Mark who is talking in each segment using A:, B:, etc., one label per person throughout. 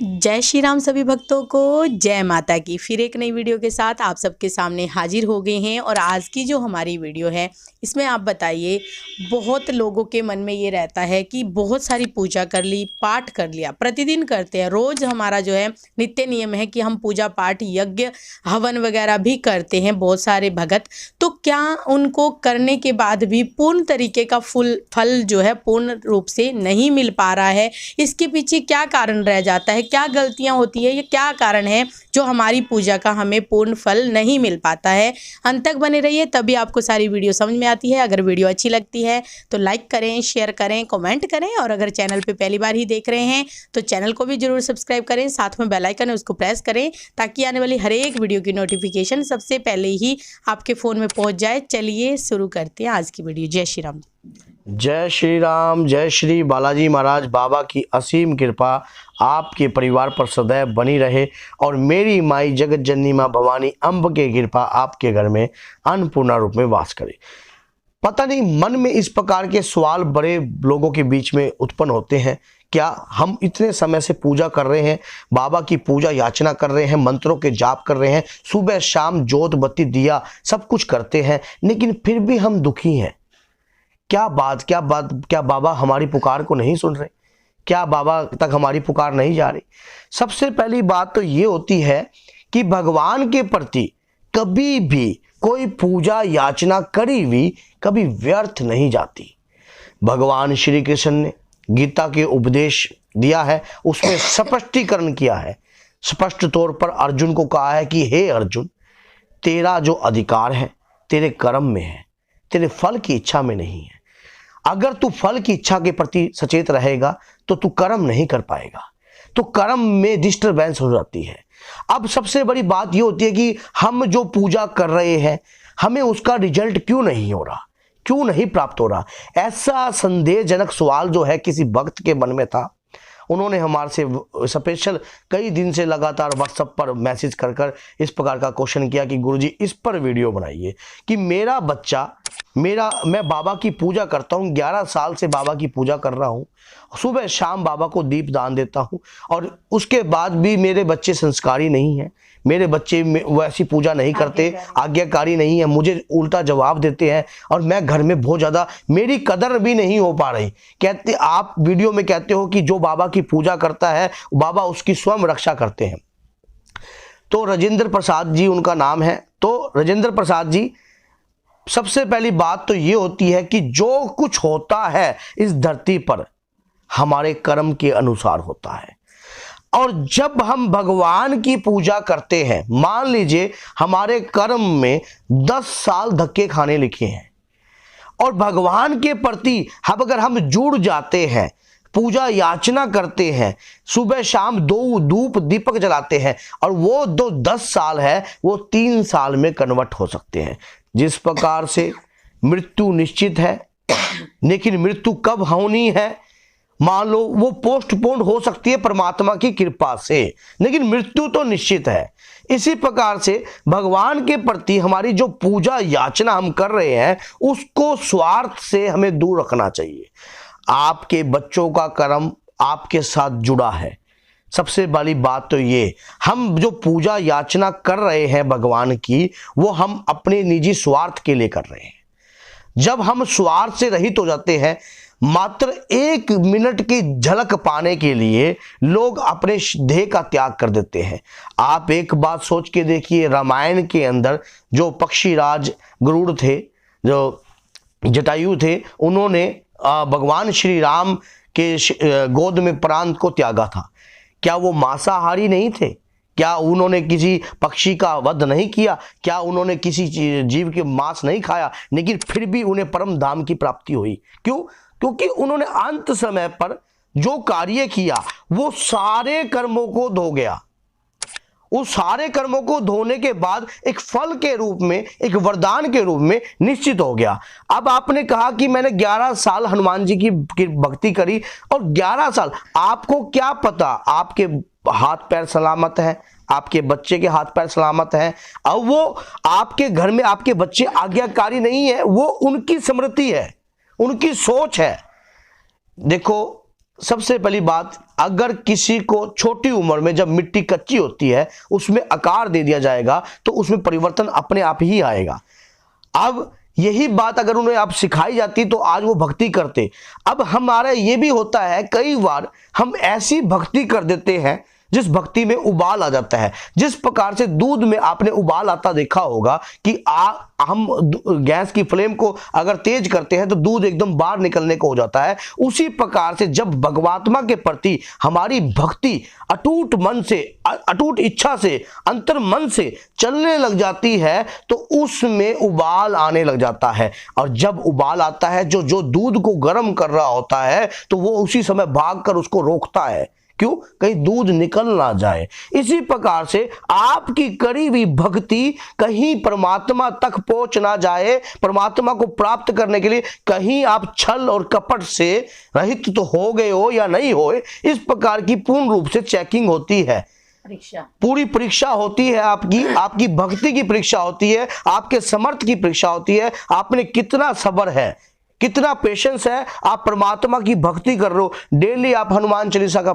A: जय श्री राम सभी भक्तों को, जय माता की। फिर एक नई वीडियो के साथ आप सबके सामने हाजिर हो गए हैं। और आज की जो हमारी वीडियो है इसमें आप बताइए, बहुत लोगों के मन में ये रहता है कि बहुत सारी पूजा कर ली, पाठ कर लिया, प्रतिदिन करते हैं, रोज़ हमारा जो है नित्य नियम है कि हम पूजा पाठ यज्ञ हवन वगैरह भी करते हैं बहुत सारे भगत। तो क्या उनको करने के बाद भी पूर्ण तरीके का फल जो है पूर्ण रूप से नहीं मिल पा रहा है? इसके पीछे क्या कारण रह जाता है, क्या गलतियां होती है, ये क्या कारण है जो हमारी पूजा का हमें पूर्ण फल नहीं मिल पाता है? अंत तक बने रहिए, तभी आपको सारी वीडियो समझ में आती है। अगर वीडियो अच्छी लगती है तो लाइक करें, शेयर करें, कमेंट करें, और अगर चैनल पे पहली बार ही देख रहे हैं तो चैनल को भी जरूर सब्सक्राइब करें, साथ में बेल आइकन है उसको प्रेस करें ताकि आने वाली हर एक वीडियो की नोटिफिकेशन सबसे पहले ही आपके फ़ोन में पहुँच जाए। चलिए शुरू करते हैं आज की वीडियो। जय श्री राम।
B: जय श्री राम। जय श्री बालाजी महाराज बाबा की असीम कृपा आपके परिवार पर सदैव बनी रहे और मेरी माई जगत जननी माँ भवानी अम्ब के कृपा आपके घर में अन्नपूर्णा रूप में वास करे। पता नहीं मन में इस प्रकार के सवाल बड़े लोगों के बीच में उत्पन्न होते हैं। क्या हम इतने समय से पूजा कर रहे हैं, बाबा की पूजा याचना कर रहे हैं, मंत्रों के जाप कर रहे हैं, सुबह शाम जोत बत्ती दिया सब कुछ करते हैं, लेकिन फिर भी हम दुखी हैं? क्या बाबा हमारी पुकार को नहीं सुन रहे? क्या बाबा तक हमारी पुकार नहीं जा रही? सबसे पहली बात तो ये होती है कि भगवान के प्रति कभी भी कोई पूजा याचना करी हुई कभी व्यर्थ नहीं जाती। भगवान श्री कृष्ण ने गीता के उपदेश दिया है, उसमें स्पष्टीकरण किया है। स्पष्ट तौर पर अर्जुन को कहा है कि हे अर्जुन, तेरा जो अधिकार है तेरे कर्म में है, तेरे फल की इच्छा में नहीं है। अगर तू फल की इच्छा के प्रति सचेत रहेगा तो तू कर्म नहीं कर पाएगा, तो कर्म में डिस्टर्बेंस हो जाती है। अब सबसे बड़ी बात ये होती है कि हम जो पूजा कर रहे हैं हमें उसका रिजल्ट क्यों नहीं हो रहा, क्यों नहीं प्राप्त हो रहा? ऐसा संदेहजनक सवाल जो है किसी भक्त के मन में था। उन्होंने हमारे से स्पेशल कई दिन से लगातार व्हाट्सएप पर मैसेज कर इस प्रकार का क्वेश्चन किया कि गुरुजी इस पर वीडियो बनाइए कि मेरा बच्चा मैं बाबा की पूजा करता हूँ, 11 साल से बाबा की पूजा कर रहा हूँ, सुबह शाम बाबा को दीप दान देता हूँ, और उसके बाद भी मेरे बच्चे संस्कारी नहीं हैं, मेरे बच्चे वैसी पूजा नहीं करते, आज्ञाकारी नहीं है, मुझे उल्टा जवाब देते हैं, और मैं घर में बहुत ज़्यादा मेरी कदर भी नहीं हो पा रही। कहते आप वीडियो में कहते हो कि जो बाबा की पूजा करता है बाबा उसकी स्वयं रक्षा करते हैं। तो राजेंद्र प्रसाद जी उनका नाम है। तो राजेंद्र प्रसाद जी, सबसे पहली बात तो ये होती है कि जो कुछ होता है इस धरती पर हमारे कर्म के अनुसार होता है। और जब हम भगवान की पूजा करते हैं, मान लीजिए हमारे कर्म में 10 साल धक्के खाने लिखे हैं और भगवान के प्रति अगर हम जुड़ जाते हैं, पूजा याचना करते हैं, सुबह शाम 2 धूप दीपक जलाते हैं, और वो 10 साल है वो 3 साल में कन्वर्ट हो सकते हैं। जिस प्रकार से मृत्यु निश्चित है, लेकिन मृत्यु कब होनी है मान लो वो पोस्टपोन हो सकती है परमात्मा की कृपा से, लेकिन मृत्यु तो निश्चित है। इसी प्रकार से भगवान के प्रति हमारी जो पूजा याचना हम कर रहे हैं उसको स्वार्थ से हमें दूर रखना चाहिए। आपके बच्चों का कर्म आपके साथ जुड़ा है। सबसे बड़ी बात तो ये, हम जो पूजा याचना कर रहे हैं भगवान की, वो हम अपने निजी स्वार्थ के लिए कर रहे हैं। जब हम स्वार्थ से रहित हो जाते हैं, मात्र 1 मिनट की झलक पाने के लिए लोग अपने देह का त्याग कर देते हैं। आप एक बात सोच के देखिए, रामायण के अंदर जो पक्षीराज गरुड़ थे, जो जटायु थे, उन्होंने भगवान श्री राम के गोद में प्राण को त्यागा था। क्या वो मांसाहारी नहीं थे? क्या उन्होंने किसी पक्षी का वध नहीं किया? क्या उन्होंने किसी जीव के मांस नहीं खाया? लेकिन फिर भी उन्हें परम धाम की प्राप्ति हुई। क्यों? क्योंकि उन्होंने अंत समय पर जो कार्य किया वो सारे कर्मों को धो गया। उस सारे कर्मों को धोने के बाद एक फल के रूप में, एक वरदान के रूप में निश्चित हो गया। अब आपने कहा कि मैंने 11 साल हनुमान जी की भक्ति करी, और 11 साल आपको क्या पता आपके हाथ पैर सलामत है, आपके बच्चे के हाथ पैर सलामत हैं। अब वो आपके घर में आपके बच्चे आज्ञाकारी नहीं है, वो उनकी स्मृति है, उनकी सोच है। देखो सबसे पहली बात, अगर किसी को छोटी उम्र में जब मिट्टी कच्ची होती है उसमें आकार दे दिया जाएगा तो उसमें परिवर्तन अपने आप ही आएगा। अब यही बात अगर उन्हें आप सिखाई जाती तो आज वो भक्ति करते। अब हमारा ये भी होता है, कई बार हम ऐसी भक्ति कर देते हैं जिस भक्ति में उबाल आ जाता है। जिस प्रकार से दूध में आपने उबाल आता देखा होगा कि हम गैस की फ्लेम को अगर तेज करते हैं तो दूध एकदम बाहर निकलने को हो जाता है। उसी प्रकार से जब भगवात्मा के प्रति हमारी भक्ति अटूट मन से, अटूट इच्छा से, अंतर मन से चलने लग जाती है तो उसमें उबाल आने लग जाता है। और जब उबाल आता है, जो दूध को गर्म कर रहा होता है तो वो उसी समय भागकर उसको रोकता है। क्यों? कहीं दूध निकल ना जाए। इसी प्रकार से आपकी करी हुई भक्ति कहीं परमात्मा तक पहुंच ना जाए, परमात्मा को प्राप्त करने के लिए कहीं आप छल और कपट से रहित तो हो गए हो या नहीं हो, इस प्रकार की पूर्ण रूप से चेकिंग होती है। पूरी परीक्षा होती है, आपकी भक्ति की परीक्षा होती है, आपके समर्थ की परीक्षा होती है। आपने कितना सब्र है, कितना पेशेंस है, आप परमात्मा की भक्ति कर रहे हो, डेली आप हनुमान चालीसा का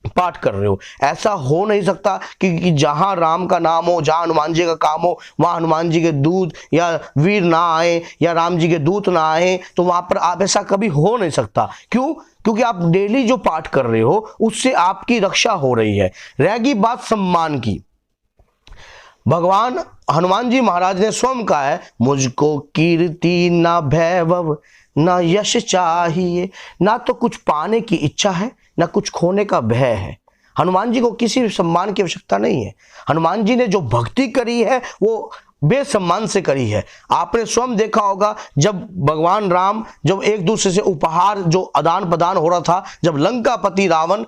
B: पाठ कर रहे हो। ऐसा हो नहीं सकता कि जहां राम का नाम हो, जहां हनुमान जी का काम हो, वहां हनुमान जी के दूत या वीर ना आए या राम जी के दूत ना आए, तो वहां पर आप ऐसा कभी हो नहीं सकता। क्यों? क्योंकि आप डेली जो पाठ कर रहे हो उससे आपकी रक्षा हो रही है। रहेगी बात सम्मान की, भगवान हनुमान जी महाराज ने स्वयं कहा है, मुझको कीर्ति ना वैभव ना यश चाहिए, ना तो कुछ पाने की इच्छा है ना कुछ खोने का भय है। हनुमान जी को किसी भी सम्मान की आवश्यकता नहीं है। हनुमान जी ने जो भक्ति करी है वो बेसम्मान से करी है। आपने स्वयं देखा होगा जब भगवान राम जब एक दूसरे से उपहार जो आदान प्रदान हो रहा था, जब लंकापति रावण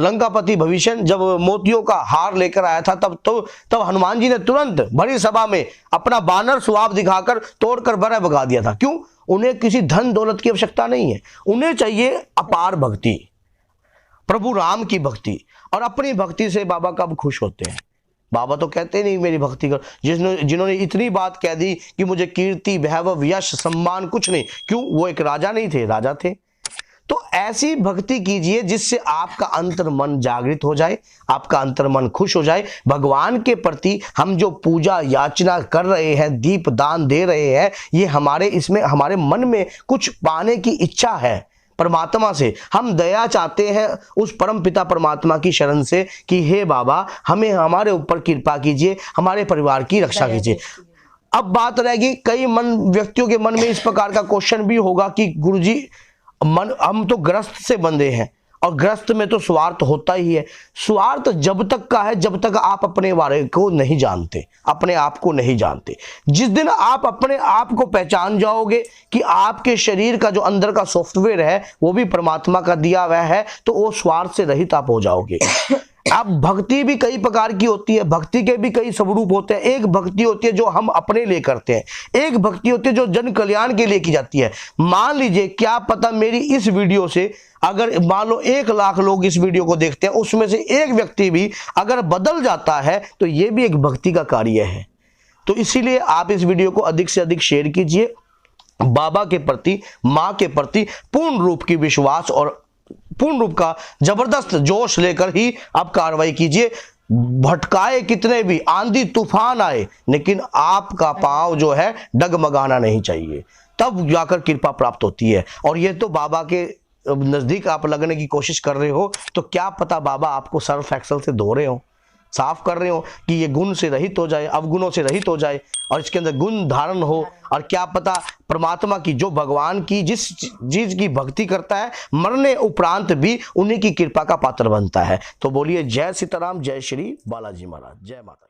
B: लंकापति भविष्य जब मोतियों का हार लेकर आया था, तब हनुमान जी ने तुरंत बड़ी सभा में अपना बानर स्वभाव दिखाकर तोड़कर बरा भगा दिया था। क्यों? उन्हें किसी धन दौलत की आवश्यकता नहीं है, उन्हें चाहिए अपार भक्ति, प्रभु राम की भक्ति। और अपनी भक्ति से बाबा कब खुश होते हैं? बाबा तो कहते नहीं मेरी भक्ति कर। जिन्होंने इतनी बात कह दी कि मुझे कीर्ति वैभव यश सम्मान कुछ नहीं, क्यों? वो एक राजा नहीं थे, राजा थे। तो ऐसी भक्ति कीजिए जिससे आपका अंतर मन जागृत हो जाए, आपका अंतर मन खुश हो जाए। भगवान के प्रति हम जो पूजा याचना कर रहे हैं, दीप दान दे रहे हैं, ये इसमें हमारे मन में कुछ पाने की इच्छा है परमात्मा से। हम दया चाहते हैं उस परम पिता परमात्मा की शरण से कि हे बाबा हमें हमारे ऊपर कृपा कीजिए, हमारे परिवार की रक्षा कीजिए। अब बात रहेगी, कई व्यक्तियों के मन में इस प्रकार का क्वेश्चन भी होगा कि गुरुजी हम तो ग्रस्त से बंधे हैं और ग्रस्त में तो स्वार्थ होता ही है। स्वार्थ जब तक का है जब तक आप अपने बारे को नहीं जानते, अपने आप को नहीं जानते। जिस दिन आप अपने आप को पहचान जाओगे कि आपके शरीर का जो अंदर का सॉफ्टवेयर है वो भी परमात्मा का दिया हुआ है, तो वो स्वार्थ से रहित आप हो जाओगे। अब भक्ति भी कई प्रकार की होती है, भक्ति के भी कई स्वरूप होते हैं। एक भक्ति होती है जो हम अपने लिए करते हैं, एक भक्ति होती है जो जन कल्याण के लिए की जाती है। मान लीजिए, क्या पता मेरी इस वीडियो से अगर मान लो 1 लाख लोग इस वीडियो को देखते हैं, उसमें से एक व्यक्ति भी अगर बदल जाता है तो ये भी एक भक्ति का कार्य है। तो इसीलिए आप इस वीडियो को अधिक से अधिक शेयर कीजिए। बाबा के प्रति, माँ के प्रति पूर्ण रूप की विश्वास और पूर्ण रूप का जबरदस्त जोश लेकर ही आप कार्रवाई कीजिए। भटकाए कितने भी आंधी तूफान आए, लेकिन आपका पांव जो है डगमगाना नहीं चाहिए, तब जाकर कृपा प्राप्त होती है। और ये तो बाबा के नजदीक आप लगने की कोशिश कर रहे हो, तो क्या पता बाबा आपको सर्फ एक्सल से धो रहे हो, साफ कर रहे हो कि ये गुण से रहित हो जाए, अवगुणों से रहित हो जाए और इसके अंदर गुण धारण हो। और क्या पता परमात्मा की, जो भगवान की जिस चीज की भक्ति करता है, मरने उपरांत भी उन्हीं की कृपा का पात्र बनता है। तो बोलिए जय सीताराम, जय श्री बालाजी महाराज, जय माता।